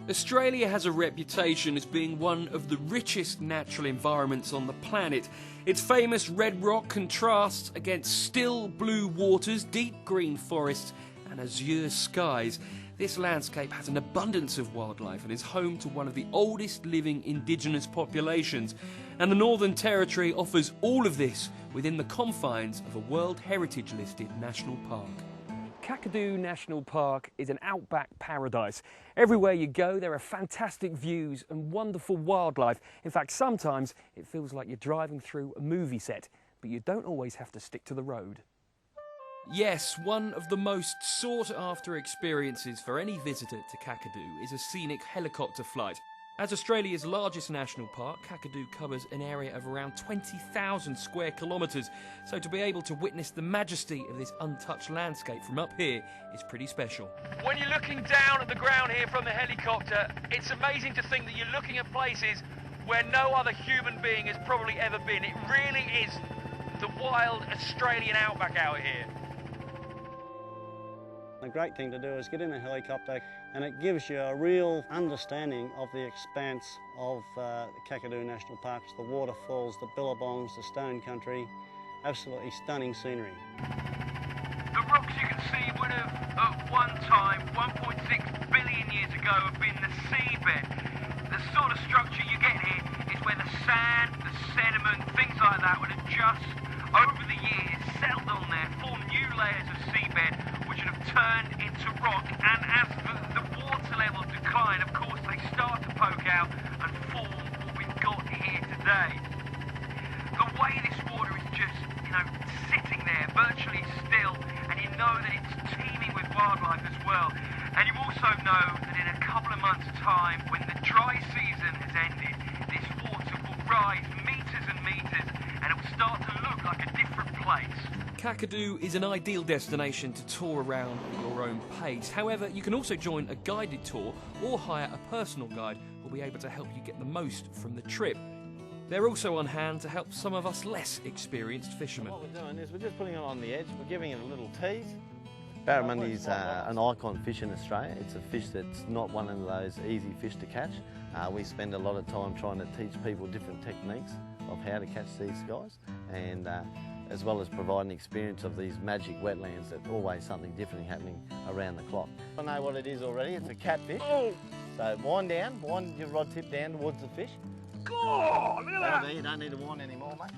Australia has a reputation as being one of the richest natural environments on the planet. Its famous red rock contrasts against still blue waters, deep green forests and azure skies. This landscape has an abundance of wildlife and is home to one of the oldest living indigenous populations. And the Northern Territory offers all of this within the confines of a World Heritage listed national park. Kakadu National Park is an outback paradise. Everywhere you go, there are fantastic views and wonderful wildlife. In fact, sometimes it feels like you're driving through a movie set, but you don't always have to stick to the road. Yes, one of the most sought-after experiences for any visitor to Kakadu is a scenic helicopter flight. As Australia's largest national park, Kakadu covers an area of around 20,000 square kilometres, so to be able to witness the majesty of this untouched landscape from up here is pretty special. When you're looking down at the ground here from the helicopter, it's amazing to think that you're looking at places where no other human being has probably ever been. It really is the wild Australian outback out here. The great thing to do is get in a helicopter and it gives you a real understanding of the expanse of the Kakadu National Park, the waterfalls, the billabongs, the stone country, absolutely stunning scenery. The rocks you can see would have, at one time, 1.6 billion years ago, have been the seabed. The sort of structure you get here is where the sand, the sediment, things like that would have just, over the years, settled on there, formed new layers of seabed, which would have turned into rock, and as the water levels decline, of course, they start to poke out and form what we've got here today. The way this water is just, sitting there, virtually still, and you know that it's teeming with wildlife as well. And you also know that in a couple of months' time, when the dry season has ended, this water will rise metres and metres, and it will start to look like a different place. Kakadu is an ideal destination to tour around at your own pace. However, you can also join a guided tour or hire a personal guide who will be able to help you get the most from the trip. They're also on hand to help some of us less experienced fishermen. What we're doing is we're just putting it on the edge, we're giving it a little tease. Barramundi is an icon fish in Australia. It's a fish that's not one of those easy fish to catch. We spend a lot of time trying to teach people different techniques of how to catch these guys, and as well as providing experience of these magic wetlands. There's always something different happening around the clock. I know what it is already, it's a catfish. Oh. So wind your rod tip down towards the fish. Oh, look at that! You don't need to wind anymore, mate.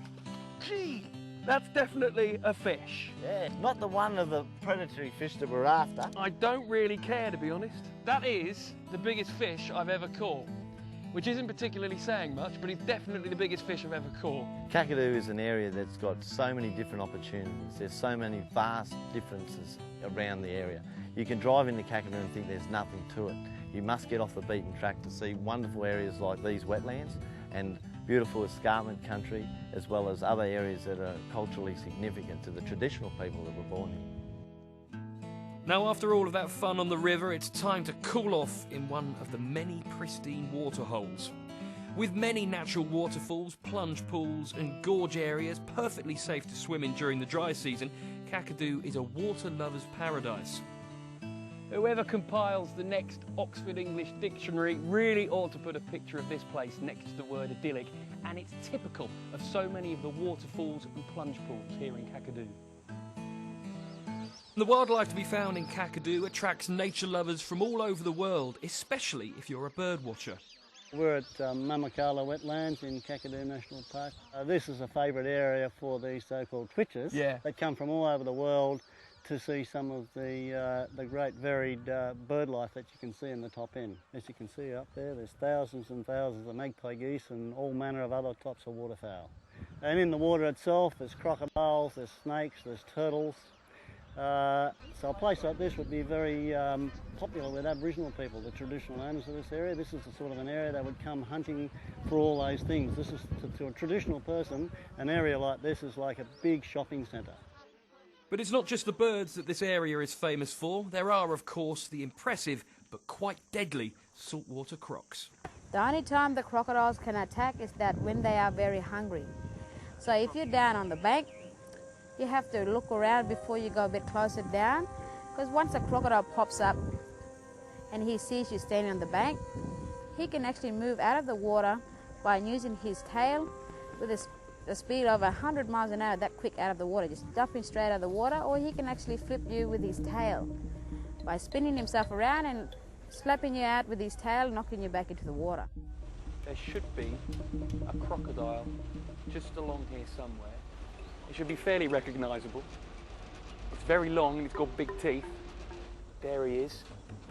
Gee, that's definitely a fish. Yeah, not the one of the predatory fish that we're after. I don't really care, to be honest. That is the biggest fish I've ever caught, which isn't particularly saying much, but it's definitely the biggest fish I've ever caught. Kakadu is an area that's got so many different opportunities. There's so many vast differences around the area. You can drive into Kakadu and think there's nothing to it. You must get off the beaten track to see wonderful areas like these wetlands and beautiful escarpment country, as well as other areas that are culturally significant to the traditional people that were born here. Now, after all of that fun on the river, it's time to cool off in one of the many pristine waterholes. With many natural waterfalls, plunge pools and gorge areas perfectly safe to swim in during the dry season, Kakadu is a water lover's paradise. Whoever compiles the next Oxford English Dictionary really ought to put a picture of this place next to the word idyllic, and it's typical of so many of the waterfalls and plunge pools here in Kakadu. The wildlife to be found in Kakadu attracts nature lovers from all over the world, especially if you're a bird watcher. We're at Mamakala Wetlands in Kakadu National Park. This is a favourite area for these so-called twitchers that come from all over the world to see some of the great varied bird life that you can see in the top end. As you can see up there, there's thousands and thousands of magpie geese and all manner of other types of waterfowl. And in the water itself, there's crocodiles, there's snakes, there's turtles. So a place like this would be very popular with Aboriginal people, the traditional owners of this area. This is the sort of an area that would come hunting for all those things. This is, to a traditional person, an area like this is like a big shopping centre. But it's not just the birds that this area is famous for. There are, of course, the impressive but quite deadly saltwater crocs. The only time the crocodiles can attack is that when they are very hungry. So if you're down on the bank, you have to look around before you go a bit closer down, because once a crocodile pops up, and he sees you standing on the bank, he can actually move out of the water by using his tail with a speed of 100 miles an hour, that quick out of the water, just jumping straight out of the water, or he can actually flip you with his tail by spinning himself around and slapping you out with his tail, knocking you back into the water. There should be a crocodile just along here somewhere. It should be fairly recognisable. It's very long and it's got big teeth. There he is.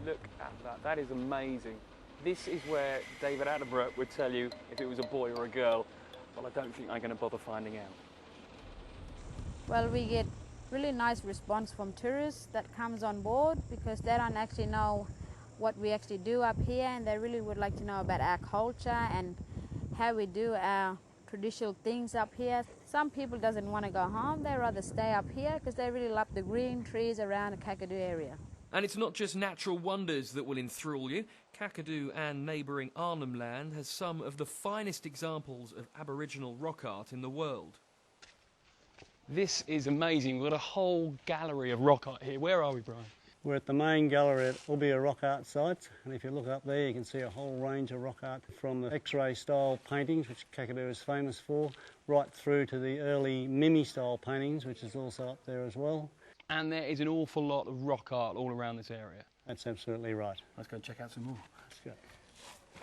Look at that. That is amazing. This is where David Attenborough would tell you if it was a boy or a girl. Well, I don't think I'm going to bother finding out. Well, we get really nice response from tourists that comes on board because they don't actually know what we actually do up here, and they really would like to know about our culture and how we do our traditional things up here. Some people doesn't want to go home, they rather stay up here because they really love the green trees around the Kakadu area. And it's not just natural wonders that will enthrall you. Kakadu and neighbouring Arnhem land has some of the finest examples of Aboriginal rock art in the world. This is amazing. We've got a whole gallery of rock art here. Where are we, Brian? We're at the main gallery at Albia rock art sites, and if you look up there you can see a whole range of rock art from the X-ray style paintings, which Kakadu is famous for, right through to the early Mimi style paintings, which is also up there as well. And there is an awful lot of rock art all around this area. That's absolutely right. Let's go check out some more. Let's go.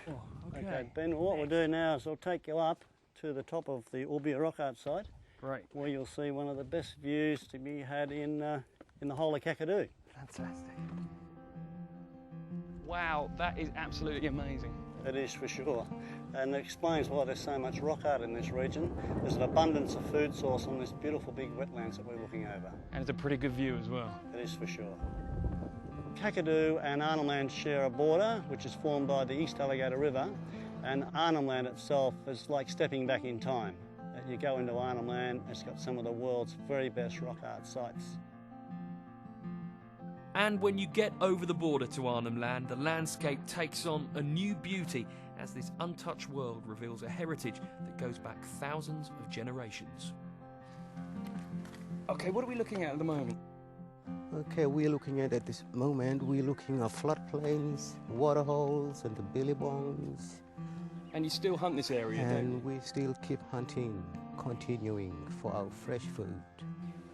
Oh, Okay, Ben, what we'll do now is I'll take you up to the top of the Albia rock art site. Great. Where you'll see one of the best views to be had in the whole of Kakadu. Fantastic. Wow, that is absolutely amazing. It is for sure. And it explains why there's so much rock art in this region. There's an abundance of food source on this beautiful big wetlands that we're looking over. And it's a pretty good view as well. It is for sure. Kakadu and Arnhem Land share a border, which is formed by the East Alligator River, and Arnhem Land itself is like stepping back in time. You go into Arnhem Land, it's got some of the world's very best rock art sites. And when you get over the border to Arnhem Land, the landscape takes on a new beauty as this untouched world reveals a heritage that goes back thousands of generations. Okay, what are we looking at the moment? Okay, we're looking at this moment, we're looking at floodplains, waterholes and the billabongs. And you still hunt this area, don't you? And we still keep hunting, continuing for our fresh food.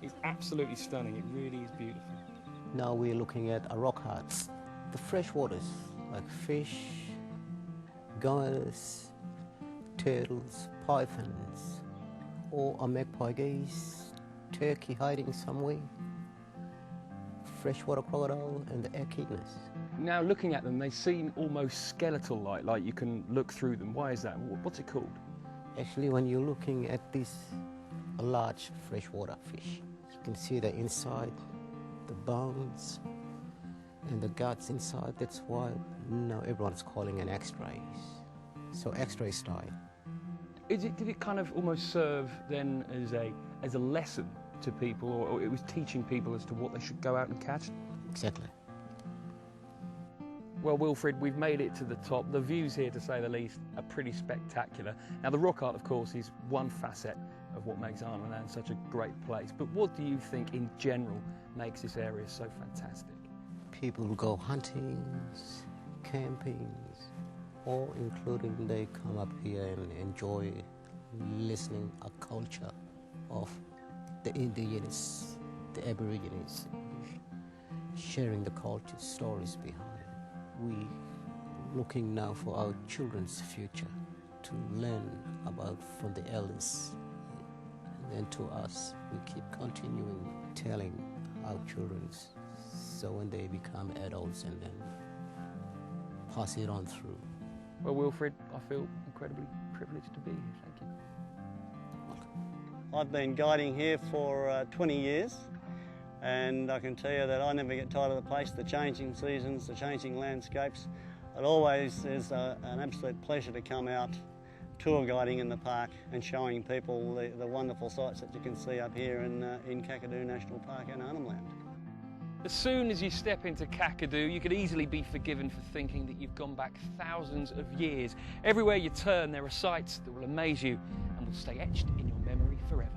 It's absolutely stunning, it really is beautiful. Now we're looking at a rock art, the fresh waters, like fish, gunners, turtles, pythons, or a magpie geese, turkey hiding somewhere, freshwater crocodile, and the echidnas. Now looking at them, they seem almost skeletal-like, like you can look through them. Why is that? What's it called? Actually, when you're looking at this large freshwater fish, you can see the inside, the bones, and the guts inside. That's why now everyone's calling it X-rays. So X-ray style. Did it kind of almost serve then as a lesson to people, or it was teaching people as to what they should go out and catch? Exactly. Well, Wilfred, we've made it to the top. The views here, to say the least, are pretty spectacular. Now, the rock art, of course, is one facet of what makes Arnhem Land such a great place. But what do you think, in general, makes this area so fantastic? People go hunting, camping, or including they come up here and enjoy listening a culture of the indigenous, the Aborigines, sharing the culture stories behind. We looking now for our children's future to learn about from the elders, and then to us we keep continuing telling our children, so when they become adults and then pass it on through. Well, Wilfred, I feel incredibly privileged to be here. Thank you. I've been guiding here for 20 years. And I can tell you that I never get tired of the place, the changing seasons, the changing landscapes. It always is an absolute pleasure to come out tour guiding in the park and showing people the wonderful sights that you can see up here in Kakadu National Park and Arnhem Land. As soon as you step into Kakadu, you could easily be forgiven for thinking that you've gone back thousands of years. Everywhere you turn, there are sights that will amaze you and will stay etched in your memory forever.